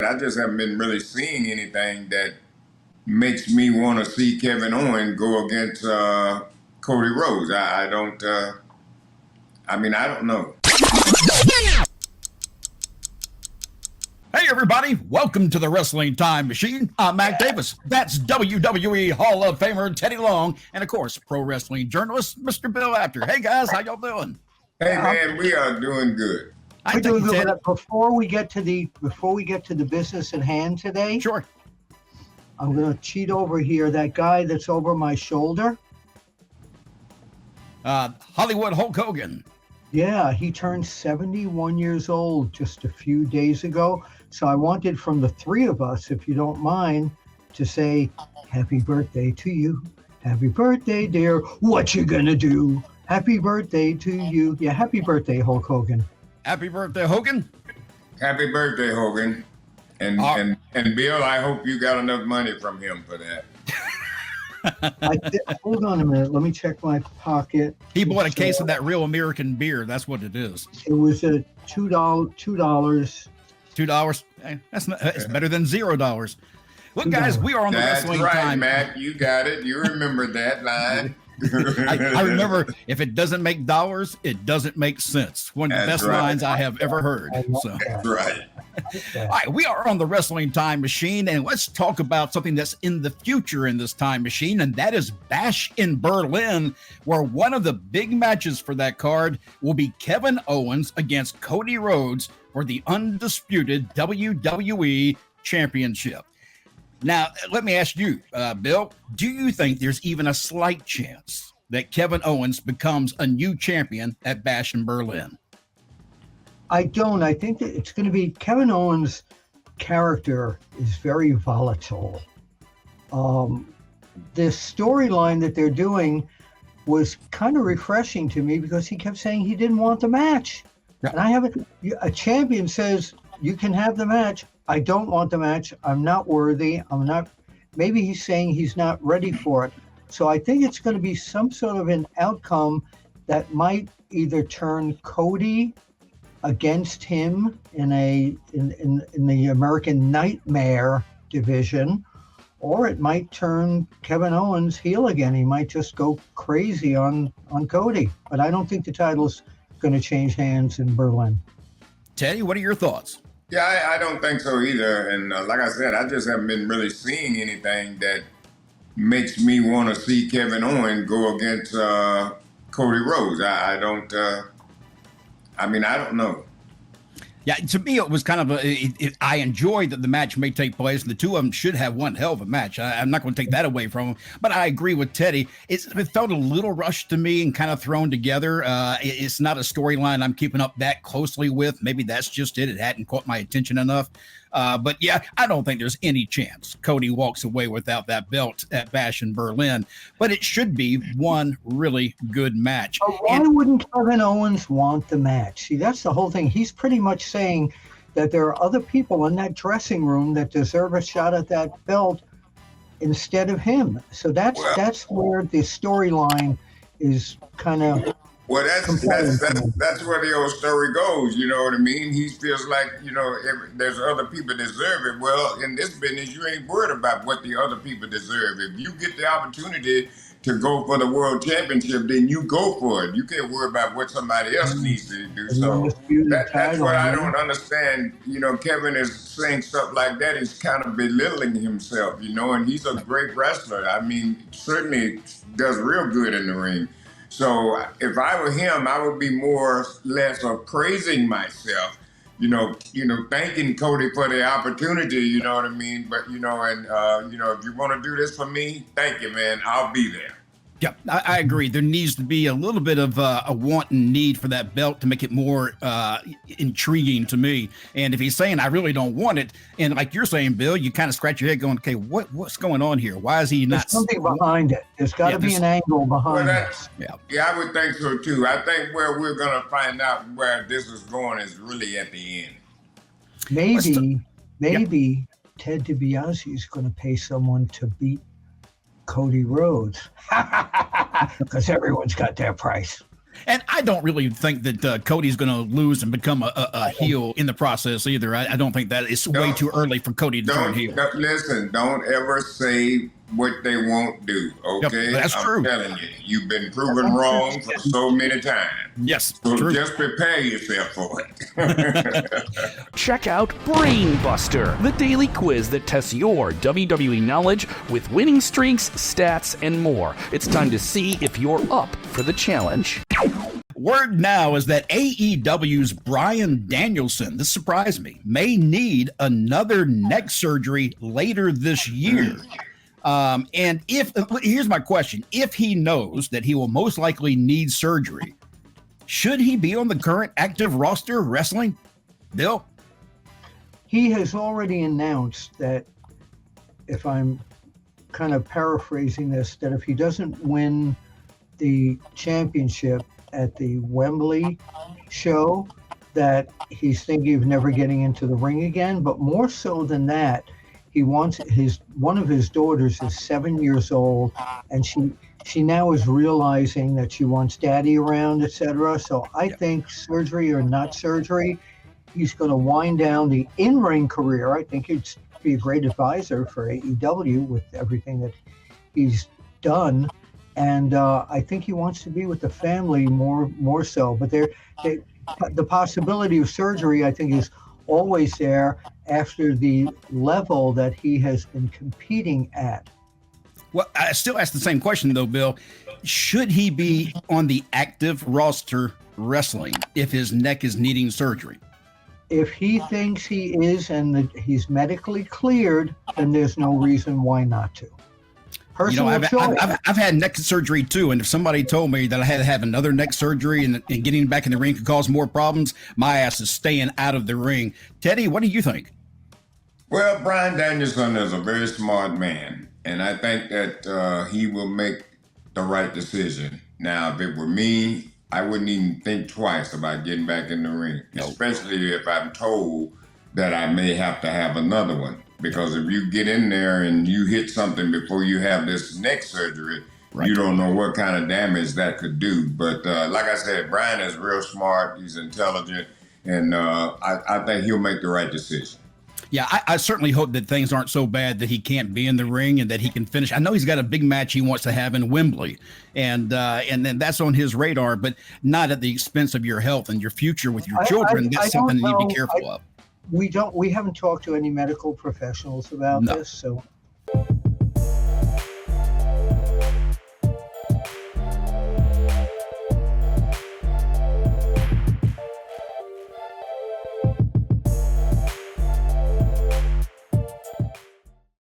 I just haven't been really seeing anything that makes me want to see Kevin Owens go against Cody Rhodes. I don't know. Hey everybody, welcome to the Wrestling Time Machine. I'm Mac Davis. That's WWE Hall of Famer Teddy Long, and of course, pro wrestling journalist Mr. Bill Apter. Hey guys, how y'all doing? Hey man, we are doing good. We're doing good. Before we get to the business at hand today, Sure. I'm going to cheat over here. That guy that's over my shoulder. Hollywood Hulk Hogan. Yeah, he turned 71 years old just a few days ago. So I wanted from the three of us, if you don't mind, to say happy birthday to you. Happy birthday, dear. What you gonna do? Happy birthday to you. Yeah, happy birthday, Hulk Hogan. Happy birthday, Hogan. Happy birthday, Hogan. And Bill, I hope you got enough money from him for that. Hold on a minute. Let me check my pocket. He bought a case of that real American beer. That's what it is. It was a $2. $2. Hey, it's better than $0. Look, guys, we are on the Wrestling Time. That's right, Matt. You got it. You remember that line. I remember, if it doesn't make dollars, it doesn't make sense. One of the best lines I have ever heard. So. That's right. All right, we are on the Wrestling Time Machine, and let's talk about something that's in the future in this time machine, and that is Bash in Berlin, where one of the big matches for that card will be Kevin Owens against Cody Rhodes for the Undisputed WWE Championship. Now, let me ask you, Bill, do you think there's even a slight chance that Kevin Owens becomes a new champion at Bash in Berlin? I don't. I think that it's going to be Kevin Owens' character is very volatile. This storyline that they're doing was kind of refreshing to me because he kept saying he didn't want the match. Yeah. And I haven't. A champion says you can have the match. I don't want the match. I'm not worthy. I'm not. Maybe he's saying he's not ready for it. So I think it's going to be some sort of an outcome that might either turn Cody against him in the American Nightmare division, or it might turn Kevin Owens heel again. He might just go crazy on Cody. But I don't think the title's going to change hands in Berlin. Teddy, what are your thoughts? Yeah, I don't think so either. And like I said, I just haven't been really seeing anything that makes me want to see Kevin Owens go against Cody Rhodes. I don't know. Yeah, to me, it was kind of I enjoyed that the match may take place, and the two of them should have one hell of a match. I'm not going to take that away from them, but I agree with Teddy. It felt a little rushed to me and kind of thrown together. It's not a storyline I'm keeping up that closely with. Maybe that's just it. It hadn't caught my attention enough. But yeah, I don't think there's any chance Cody walks away without that belt at Bash in Berlin. But it should be one really good match. Why wouldn't Kevin Owens want the match? See, that's the whole thing. He's pretty much saying that there are other people in that dressing room that deserve a shot at that belt instead of him. So that's where the storyline is kind of. Well, that's where the old story goes. You know what I mean? He feels like, if there's other people deserve it. Well, in this business, you ain't worried about what the other people deserve. If you get the opportunity to go for the world championship, then you go for it. You can't worry about what somebody else needs to do. So that's what I don't understand. Kevin is saying stuff like that. He's kind of belittling himself, and he's a great wrestler. I mean, certainly does real good in the ring. So if I were him, I would be more or less of praising myself, thanking Cody for the opportunity, you know what I mean? But, if you want to do this for me, thank you, man. I'll be there. Yeah, I agree. There needs to be a little bit of a want and need for that belt to make it more intriguing to me. And if he's saying, I really don't want it, and like you're saying, Bill, you kind of scratch your head going, okay, what's going on here? Why is he not? There's something behind it. There's got to be an angle behind it. Yeah, I would think so, too. I think where we're going to find out where this is going is really at the end. Maybe Ted DiBiase is going to pay someone to beat Cody Rhodes because everyone's got their price. And I don't really think that Cody's going to lose and become a heel in the process either. I don't think that it's way too early for Cody to turn heel. Listen, don't ever say what they won't do, okay? Yep, that's true. I'm telling you, you've been proven wrong for so many times. Yes, so true. Just prepare yourself for it. Check out BrainBuster, the daily quiz that tests your WWE knowledge with winning streaks, stats, and more. It's time to see if you're up for the challenge. Word now is that AEW's Bryan Danielson, this surprised me, may need another neck surgery later this year. And here's my question, if he knows that he will most likely need surgery, should he be on the current active roster of wrestling? Bill? He has already announced that, if I'm kind of paraphrasing this, that if he doesn't win the championship at the Wembley show, that he's thinking of never getting into the ring again. But more so than that, he wants one of his daughters is 7 years old, and she now is realizing that she wants daddy around, etc. So I think surgery or not surgery, he's going to wind down the in-ring career. I think he'd be a great advisor for AEW with everything that he's done. And I think he wants to be with the family more so. But the possibility of surgery, I think, is always there after the level that he has been competing at. Well, I still ask the same question, though, Bill. Should he be on the active roster wrestling if his neck is needing surgery? If he thinks he is and that he's medically cleared, then there's no reason why not to. I've had neck surgery too, and if somebody told me that I had to have another neck surgery and getting back in the ring could cause more problems, my ass is staying out of the ring. Teddy, what do you think? Well, Bryan Danielson is a very smart man, and I think that he will make the right decision. Now, if it were me, I wouldn't even think twice about getting back in the ring, especially if I'm told that I may have to have another one. Because if you get in there and you hit something before you have this neck surgery, you don't know what kind of damage that could do. But like I said, Bryan is real smart. He's intelligent. And I think he'll make the right decision. Yeah, I certainly hope that things aren't so bad that he can't be in the ring and that he can finish. I know he's got a big match he wants to have in Wembley, and then that's on his radar, but not at the expense of your health and your future with your children. That's something you need to be careful of. We haven't talked to any medical professionals about this, so